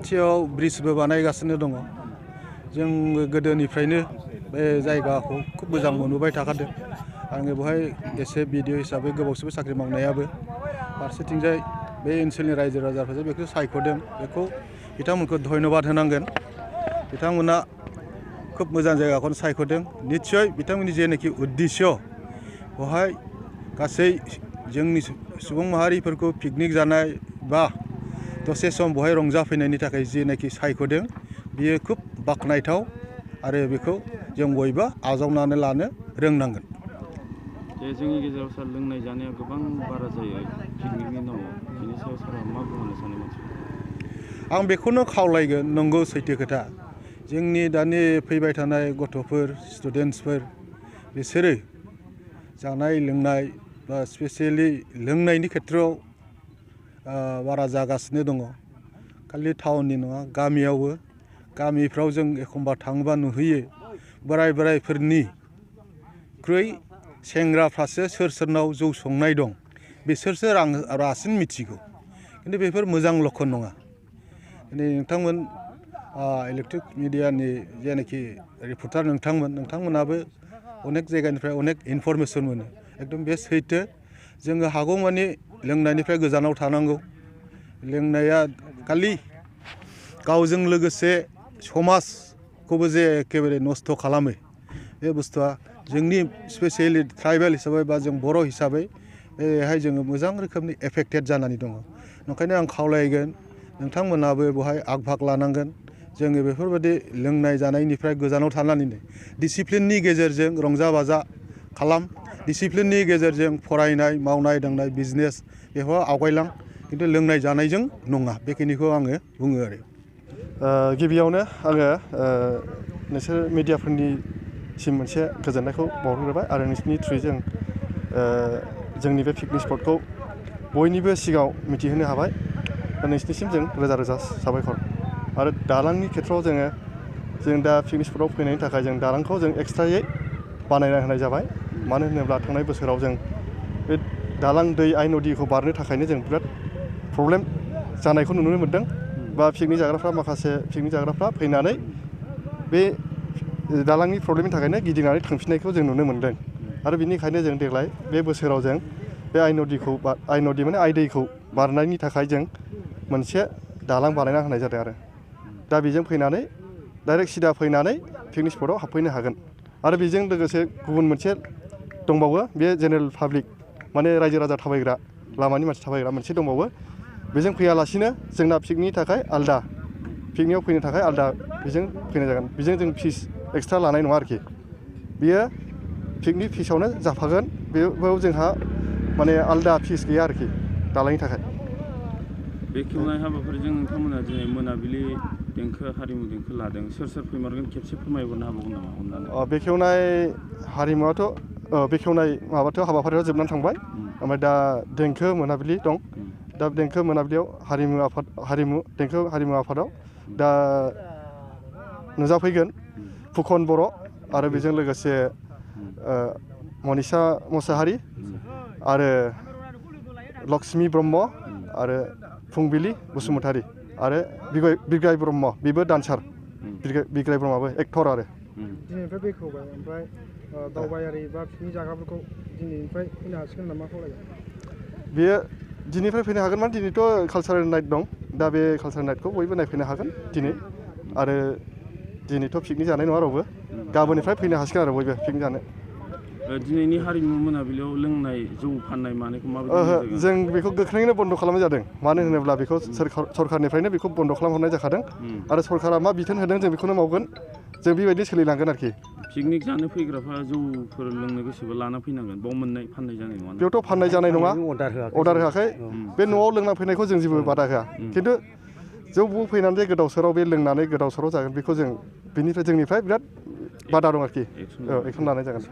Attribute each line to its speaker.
Speaker 1: खाथियाव ब्रिजबो बानायगासिनो दङ। जों गोदोनिफ्रायनो बे जायगाखौ खोब मोजां मोनबोबाय थाखादों। आङो बेवहाय एसे भिडिअ हिसाबै गोबावसैबो साख्रि मावनायाबो फारसेथिंजाय बे ओनसोलनि रायजो राजाफोरा बेखौ सायख'दों, बेखौ बिथांमोनखौ धन्यबाद होनांगोन। बिथांमोना खोब मोजां जायगाखौनो सायख'दों। निस्सय बिथांमोननि जेनाखि उद्देश्य बेवहाय गासै जोंनि सुबुं माहारिफोरखौ पिकनिक जानाय बा दसे सम बेवहाय रंजाफैनायनि थाखाय जेनाखि सायख'दों बियो खोब बाख्नायथाव आरो बेखौ जों बयबो आजावनानै लानो रोंनांगोन।
Speaker 2: जोंनि गेजेराव सार लोंनाय जानाया गोबां बारा जायो पिकनिकनि नामाव, बेनि सायाव सारा मा बुंनो सानो मानसिफोरा?
Speaker 1: आं बेखौनो खावलायगोन, नंगौ सैथो खोथा। जोंनि दानि फैबाय थानाय गथ'फोर, स्टुडेन्टसफोर बिसोरो जानाय लोंनाय बा स्पेसियेलि लोंनायनि खेथ्रआव बारा जागासिनो दङ। खालि टाउननि नङा, गामियावबो। गामिफ्राव जों एखमबा थाङोबा नुहैयो बोराइफोरनिख्रुइ सेंग्राफ्रासो सोर सोरनाव जौ संनाय दं बिसोरसो रासिन मिथिगौ। खिन्थु बेफोर मोजां लक्षन नङा। नोंथांमोन इलेक्ट्रिक मिडियानि जेनाखि रिपर्टार नोंथांमोनाबो अनेक जायगानिफ्राय अनेक इनफरमेसन मोनो। एकदम बे सैथो। जोङो हागौमानि लोंनायनिफ्राय गोजानाव थानांगौ। लोंनाया खालि गावजों लोगोसे समाजखौबो जे एखेबारे नस्थ' खालामो, बे बुस्थुआ जोंनि स्पेसियेलि ट्राइबेल हिसाबै बा जों बर' हिसाबै बेहाय जोङो मोजां रोखोमनि एफेक्टेड जानानै दङ। ओंखायनो आं खावलायगोन नोंथांमोनाबो बेवहाय आग भाग लानांगोन। जोङो बेफोरबायदि लोंनाय जानायनिफ्राय गोजानाव थानानैनो डिसिप्लिननि गेजेरजों रंजा बाजा खालाम। डिसिप्लिननि गेजेरजों फरायनाय, मावनाय दांनाय, बिजनेस बेफोराव आवगायलां। खिन्थु लोंनाय जानायजों नङा, बेखिनिखौ आङो बुङो आरो।
Speaker 3: गिबियावनो आङो नोंसोर मिडियाफोरनिसिम मोनसे गोजोननायखौ बावहरग्रोबाय आरो नोंसिनि थ्रुयै जोंनि बे पिकनिक स्पटखौ बयनिबो सिगाङाव मिथिहोनो हाबाय। नोंसिनिसिम जों रोजा रोजा साबायखर। आरो दालांनि खेथ्रआव जों दा पिकनिक स्पटआव फैनायनि थाखाय जों दालांखौ जों एक्सट्रायै बानायना होनाय जाबाय। मानो होनोब्ला थांनाय बोसोराव जों बे दालां दै आइ नदीखौ बारनो थाखायनो जों बिराद प्रब्लेम जानायखौ नुनो मोन्दों। बा पिकनिक जाग्राफ्रा फैनानै बे दालांनि प्रब्लेमनि थाखायनो गिदिंनानै थांफिननायखौ जों नुनो मोन्दों। आरो बिनिखायनो जों देग्लाय बे बोसोराव जों बे आइ नदि माने आइ दैखौ बारनायनि थाखाय जों मोनसे दालां बानायना होनाय जादों आरो। दा बेजों फैनानै डाइरेक्ट सिदा फैनानै पिकनिक स्पटआव हाबफैनो हागोन। आरो बेजों लोगोसे गुबुन मोनसे दंबावो, बे जेनेरेल पाब्लिक माने रायजो राजा थाबायग्रा, लामानि मानसि थाबायग्रा मोनसे दंबावो। बेजों फैयालासिनो जोंना पिकनिकनि थाखाय आलदा, पिकनिकआव फैनो थाखाय आलदा बेजों फैनाय जागोन। बेजों जों फिस एक्सट्रा लानाय नङा आरोखि। बियो पिकनिक फिसावनो जाफागोन। बेयाव जोंहा माने आलदा फिस गैया आरोखि दालांनि थाखाय।
Speaker 2: बेखेवनाय हाबाफारिजों नोंथांमोना दिनै मोनाबिलि देंखो, हारिमु देंखो लादों। सोर फैमारगोन खेबसे फोरमायहरनो हाबावगोन नामा अननानै?
Speaker 3: बेखेवनाय हाबाफारिया जोबनानै थांबाय। ओमफ्राय दा देंखो मोनाबिलि दं। दा देंखो मोनाबिलियाव देंखो हारिमु आफादाव दा नुजाफैगोन फुखन बर' आरो बेजों लोगोसे मनिसा मोसाहारि आरो लक्ष्मि ब्रह्म आरो फुंबिलि बसुमतारी आरो बिग्राय ब्रह्म, बेबो डान्सार। बिग्राय ब्रह्मआबो एक्टर आरो।
Speaker 4: दिनैनिफ्राय बेखेवबाय, ओमफ्राय दावबायारि बा पिकनिक जाग्राफोरखौ दिनैनिफ्राय फैनो हासिगोन नामा खावलायगोन?
Speaker 3: बेयो दिनैनिफ्राय फैनो हागोन, माने दिनैथ' कालसारेल नाइट दं। दा बे कालसारेल नाइटखौ बयबो नायफैनो हागोन दिनै। आरो दिनैथ' पिकनिक जानाय नङा रावबो, गाबोननिफ्राय फैनो हासिगोन आरो बयबो पिकनिक जानो।
Speaker 2: दिनैनि हारिमु मोनाबिलियाव लोंनाय जौ फाननाय मानायखौ माबायदि?
Speaker 3: जों बेखौ गोख्रैनो बन्द' खालामनाय जादों। मानो होनोब्ला बेखौ सरखारनिफ्रायनो बेखौ बन्द' खालामहरनाय जाखादों। आरो सरकारा मा बिथोन होदों जों बेखौनो मावगोन। जों बेबायदि सोलिलांगोन आरोखि।
Speaker 2: पिकनिक जानो फैग्राफ्रा जौफोर लोंनो गोसोबा लाना फैनांगोन। बाव फाननाय जानाय नङा।
Speaker 3: बेयावथ' फाननाय जानाय नङा, अर्डार होआखै। बे न'आव लोंना फैनायखौ जों जेबो बादा होआ। खिन्थु जौ फैनानै गोदाव सोराव बे लोंनानै गोदाव सोराव जागोन, बेखौ जों जोंनिफ्राय बिराद बादा दं आरोखि। एक्सन लानाय जागोन।